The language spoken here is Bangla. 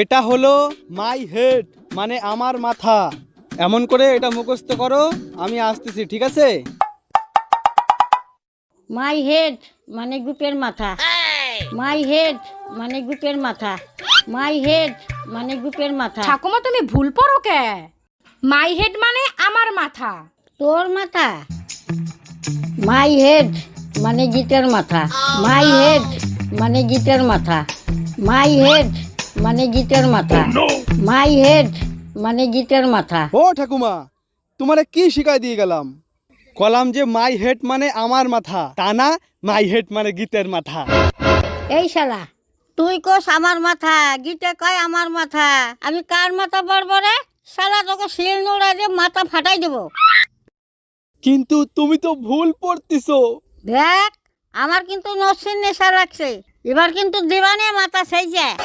এটা হলো মাই হেড মানে আমার মাথা। এমন করে এটা মুখস্থ করো, আমি আসতেছি, ঠিক আছে? মাই হেড মানে গুপের মাথা। মাই হেড মানে গুপের মাথা। মাই হেড মানে গুপের মাথা। ঠাকুমা তুমি ভুল পড়ো কে? মাই হেড মানে আমার মাথা। তোর মাথা? মাই হেড মানে গিটের মাথা। মাই হেড মানে গিটের মাথা। মাই হেড মানে গিটের মাথা। মাই হেড মানে গিটের মাথা। ও ঠাকুমা, তোমারে কি শিখাই দিয়ে গেলাম? কলাম যে মাই হেড মানে আমার মাথা, তা না মাই হেড মানে গীতের মাথা। এই শালা, তুই কোস আমার মাথা, গিটে কয় আমার মাথা। আমি কার মাথা পড়বো রে? শালা তোকে শিল নোড়া দিয়ে মাথা ফাটাই দেবো। কিন্তু তুমি তো ভুল পড়তিছো। দেখ, আমার কিন্তু নসির নেশা লাগছে, এবার কিন্তু দিবানে মাথা সেই যায়।